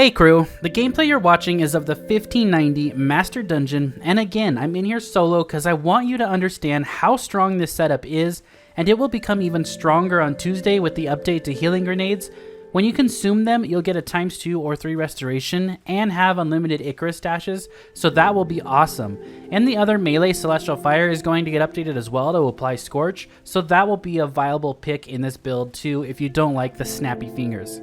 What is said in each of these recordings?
Hey crew, the gameplay you're watching is of the 1590 Master Dungeon, and again, I'm in here solo because I want you to understand how strong this setup is, and it will become even stronger on Tuesday with the update to healing grenades. When you consume them, you'll get a ×2 or 3 restoration and have unlimited Icarus dashes, so that will be awesome. And the other melee Celestial Fire is going to get updated as well to apply Scorch, so that will be a viable pick in this build too if you don't like the snappy fingers.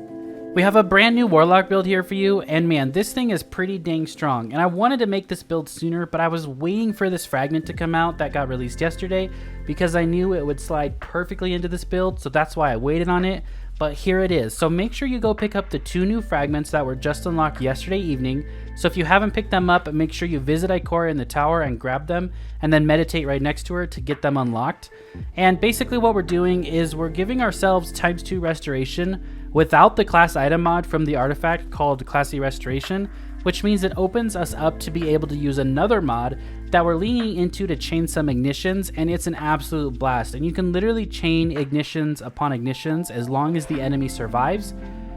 We have a brand new Warlock build here for you, and man, this thing is pretty dang strong. And I wanted to make this build sooner, but I was waiting for this fragment to come out that got released yesterday because I knew it would slide perfectly into this build, so that's why I waited on it. But here it is. So make sure you go pick up the 2 new fragments that were just unlocked yesterday evening. So if you haven't picked them up, make sure you visit Ikora in the tower and grab them, and then meditate right next to her to get them unlocked. And basically what we're doing is we're giving ourselves ×2 restoration without the class item mod from the artifact called Classy Restoration, which means it opens us up to be able to use another mod that we're leaning into to chain some ignitions, and it's an absolute blast. And you can literally chain ignitions upon ignitions as long as the enemy survives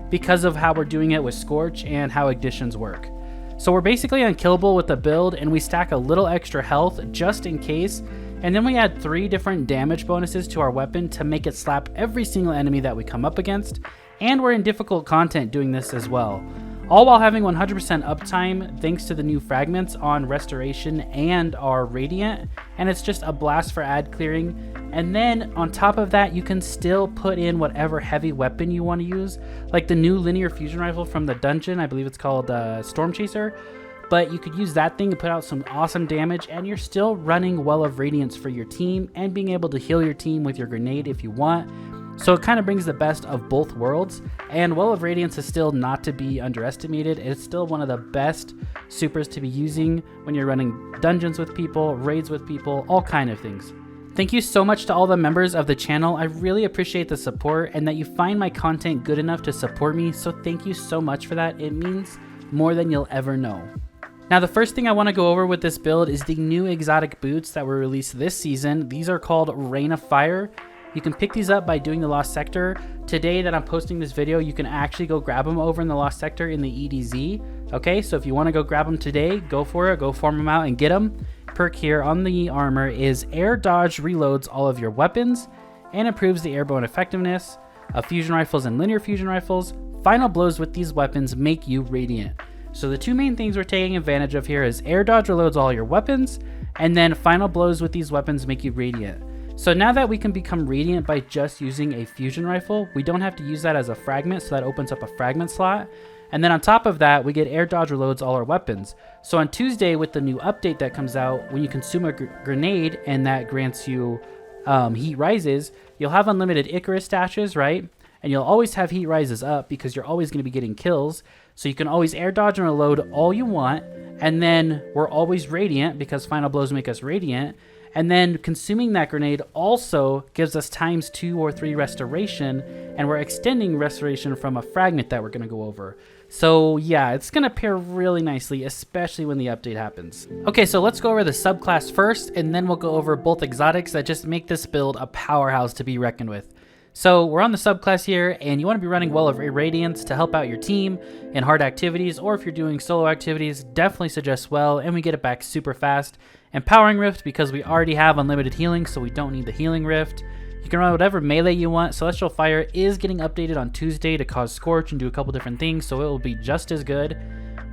because of how we're doing it with Scorch and how ignitions work. So we're basically unkillable with the build, and we stack a little extra health just in case, and then we add 3 different damage bonuses to our weapon to make it slap every single enemy that we come up against, and we're in difficult content doing this as well. All while having 100% uptime thanks to the new fragments on restoration and our radiant, and it's just a blast for ad clearing. And then on top of that, you can still put in whatever heavy weapon you want to use, like the new linear fusion rifle from the dungeon. I believe it's called Storm Chaser, but you could use that thing to put out some awesome damage, and you're still running Well of Radiance for your team and being able to heal your team with your grenade if you want. So it kind of brings the best of both worlds, and Well of Radiance is still not to be underestimated. It's still one of the best supers to be using when you're running dungeons with people, raids with people, all kind of things. Thank you so much to all the members of the channel. I really appreciate the support and that you find my content good enough to support me, so thank you so much for that. It means more than you'll ever know. Now the first thing I want to go over with this build is the new exotic boots that were released this season. These are called Rain of Fire. You can pick these up by doing the Lost Sector. Today that I'm posting this video, you can actually go grab them over in the Lost Sector in the EDZ. Okay, so if you want to go grab them today, go for it, go farm them out and get them. Perk here on the armor is Air Dodge reloads all of your weapons and improves the airborne effectiveness of fusion rifles and linear fusion rifles. Final blows with these weapons make you radiant. So the 2 main things we're taking advantage of here is Air Dodge reloads all your weapons, and then final blows with these weapons make you radiant. So now that we can become radiant by just using a fusion rifle, we don't have to use that as a fragment, so that opens up a fragment slot. And then on top of that, we get Air Dodge reloads all our weapons. So on Tuesday with the new update that comes out, when you consume a grenade and that grants you heat rises, you'll have unlimited Icarus dashes, right? And you'll always have heat rises up because you're always going to be getting kills. So you can always Air Dodge and reload all you want. And then we're always radiant because final blows make us radiant. And then consuming that grenade also gives us ×2 or 3 restoration, and we're extending restoration from a fragment that we're going to go over. So yeah, it's going to pair really nicely, especially when the update happens. Okay, so let's go over the subclass first, and then we'll go over both exotics that just make this build a powerhouse to be reckoned with. So we're on the subclass here, and you want to be running Well of Radiance to help out your team in hard activities, or if you're doing solo activities, definitely suggest Well, and we get it back super fast. Empowering Rift because we already have unlimited healing, so we don't need the healing rift. You can run whatever melee you want. Celestial Fire is getting updated on Tuesday to cause Scorch and do a couple different things, so it will be just as good.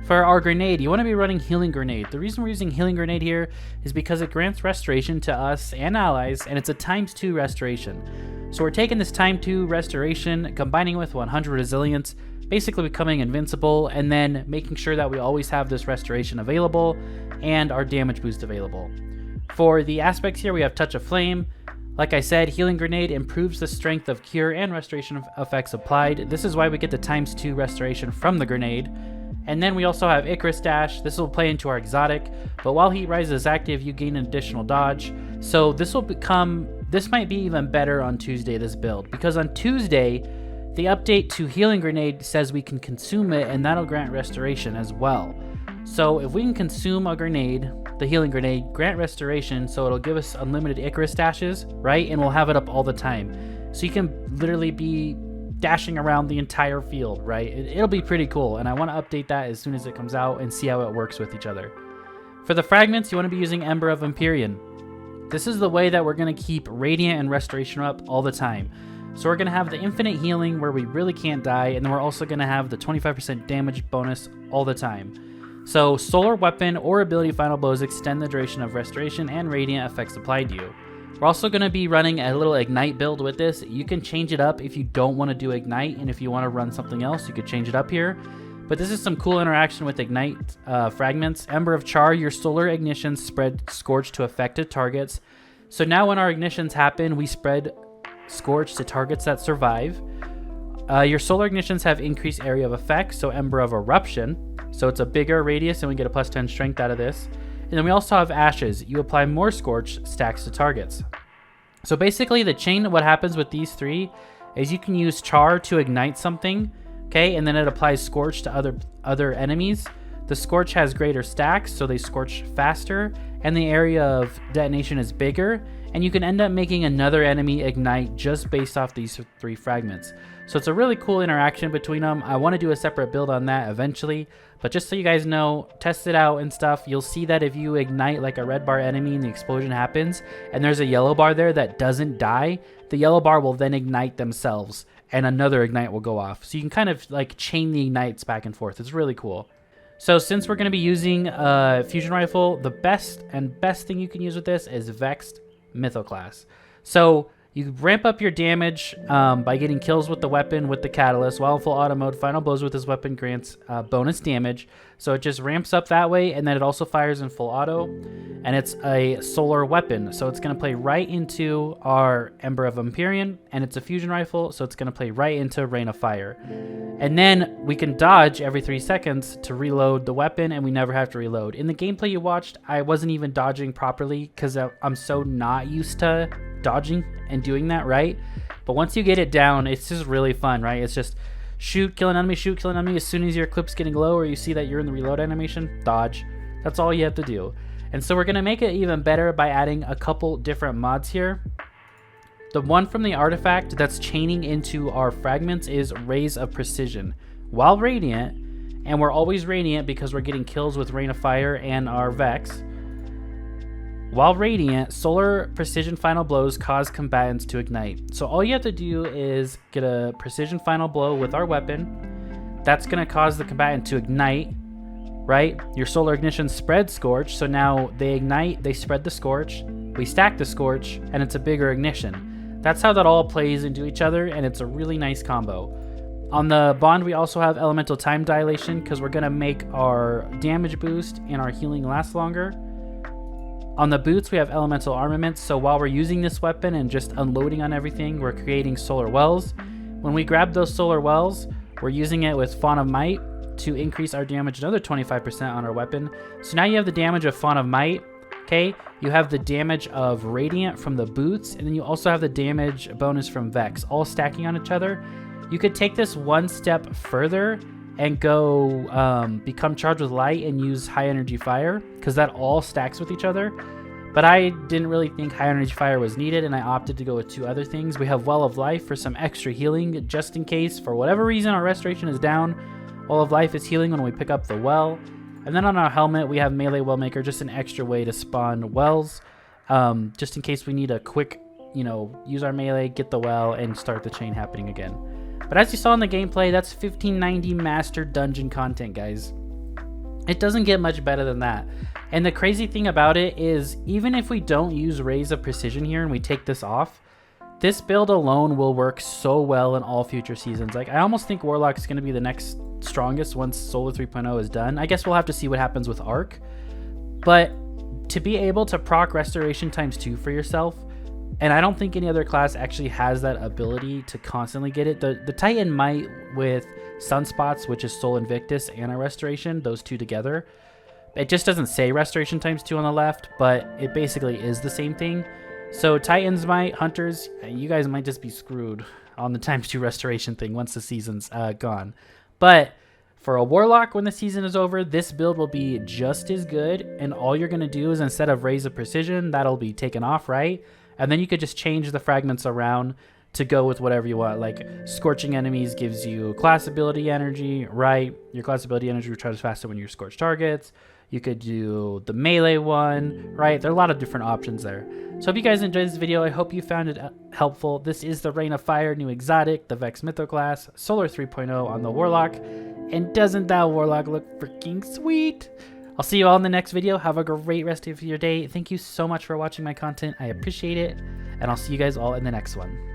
For our grenade, you want to be running Healing Grenade. The reason we're using Healing Grenade here is because it grants restoration to us and allies, and it's a ×2 restoration. So we're taking this ×2 restoration, combining with 100 resilience, basically becoming invincible, and then making sure that we always have this restoration available and our damage boost available. For the aspects here, we have Touch of Flame. Like I said, Healing Grenade improves the strength of cure and restoration effects applied. This is why we get the ×2 restoration from the grenade. And then we also have Icarus Dash. This will play into our exotic, but while Heat Rise is active, you gain an additional dodge. So this might be even better on Tuesday, this build, because on Tuesday, the update to Healing Grenade says we can consume it, and that'll grant restoration as well. So if we can consume a grenade, the Healing Grenade, grant restoration, so it'll give us unlimited Icarus dashes, right? And we'll have it up all the time. So you can literally be dashing around the entire field, right? It'll be pretty cool, and I want to update that as soon as it comes out and see how it works with each other. For the fragments, you want to be using Ember of Empyrean. This is the way that we're going to keep Radiant and Restoration up all the time. So we're going to have the infinite healing where we really can't die, and then we're also going to have the 25% damage bonus all the time. So Solar Weapon or Ability Final Blows extend the duration of Restoration and Radiant effects applied to you. We're also going to be running a little Ignite build with this. You can change it up if you don't want to do Ignite, and if you want to run something else, you could change it up here. But this is some cool interaction with Ignite fragments. Ember of Char, your solar ignitions spread Scorch to affected targets. So now when our ignitions happen, we spread Scorch to targets that survive. Your solar ignitions have increased area of effect, so Ember of Eruption. So it's a bigger radius and we get a plus 10 strength out of this. And then we also have Ashes. You apply more Scorch stacks to targets. So basically the chain, what happens with these three is you can use Char to ignite something. Okay, and then it applies Scorch to other enemies. The Scorch has greater stacks, so they scorch faster, and the area of detonation is bigger, and you can end up making another enemy ignite just based off these three fragments. So it's a really cool interaction between them. I want to do a separate build on that eventually, but just so you guys know, test it out and stuff. You'll see that if you ignite like a red bar enemy and the explosion happens, and there's a yellow bar there that doesn't die, the yellow bar will then ignite themselves, and another ignite will go off. So you can kind of like chain the ignites back and forth. It's really cool. So since we're going to be using Fusion Rifle, the best thing you can use with this is Vexed Mythoclast. So you ramp up your damage by getting kills with the weapon with the Catalyst. While in full auto mode, Final Blows with this weapon grants bonus damage. So it just ramps up that way, and then it also fires in full auto. And it's a solar weapon, so it's going to play right into our Ember of Empyrean, and it's a Fusion Rifle, so it's going to play right into Rain of Fire. And then we can dodge every 3 seconds to reload the weapon, and we never have to reload. In the gameplay you watched, I wasn't even dodging properly because I'm so not used to dodging and doing that right. But once you get it down, it's just really fun, right? It's just shoot, kill an enemy, shoot, kill an enemy. As soon as your clip's getting low or you see that you're in the reload animation, dodge. That's all you have to do. And so we're going to make it even better by adding a couple different mods here. The one from the artifact that's chaining into our fragments is Rays of Precision. While Radiant, and we're always Radiant because we're getting kills with Rain of Fire and our Vex. While Radiant, Solar Precision Final Blows cause combatants to ignite. So all you have to do is get a Precision Final Blow with our weapon. That's going to cause the combatant to ignite, right? Your Solar Ignition spreads Scorch, so now they ignite, they spread the Scorch, we stack the Scorch, and it's a bigger ignition. That's how that all plays into each other, and it's a really nice combo. On the Bond, we also have Elemental Time Dilation because we're going to make our damage boost and our healing last longer. On the boots, we have Elemental Armaments, so while we're using this weapon and just unloading on everything, we're creating Solar Wells. When we grab those Solar Wells, we're using it with Fawn of Might to increase our damage another 25% on our weapon. So now you have the damage of Fawn of Might, okay? You have the damage of Radiant from the boots, and then you also have the damage bonus from Vex, all stacking on each other. You could take this one step further and go become charged with light and use high energy fire because that all stacks with each other. But I didn't really think high energy fire was needed, and I opted to go with two other things. We have Well of Life for some extra healing just in case for whatever reason our restoration is down. Well of Life is healing when we pick up the well. And then on our helmet we have Melee Well Maker, just an extra way to spawn wells just in case we need a quick, use our melee, get the well, and start the chain happening again. But as you saw in the gameplay, that's 1590 Master Dungeon content, guys. It doesn't get much better than that. And the crazy thing about it is, even if we don't use Rays of Precision here and we take this off, this build alone will work so well in all future seasons. Like, I almost think Warlock is going to be the next strongest once Solar 3.0 is done. I guess we'll have to see what happens with Arc. But to be able to proc Restoration ×2 for yourself, and I don't think any other class actually has that ability to constantly get it. The Titan might with Sunspots, which is Soul Invictus and a Restoration, those two together. It just doesn't say Restoration ×2 on the left, but it basically is the same thing. So Titans might, Hunters, you guys might just be screwed on the ×2 Restoration thing once the season's gone. But for a Warlock, when the season is over, this build will be just as good, and all you're going to do is instead of Rays of Precision, that'll be taken off, right? And then you could just change the fragments around to go with whatever you want. Like scorching enemies gives you class ability energy, right? Your class ability energy recharges faster when you scorch targets. You could do the melee one, right? There are a lot of different options there. So hope you guys enjoyed this video. I hope you found it helpful. This is the Reign of Fire new exotic, the Vex Mytho class, Solar 3.0 on the Warlock. And doesn't that Warlock look freaking sweet? I'll see you all in the next video. Have a great rest of your day. Thank you so much for watching my content. I appreciate it. And I'll see you guys all in the next one.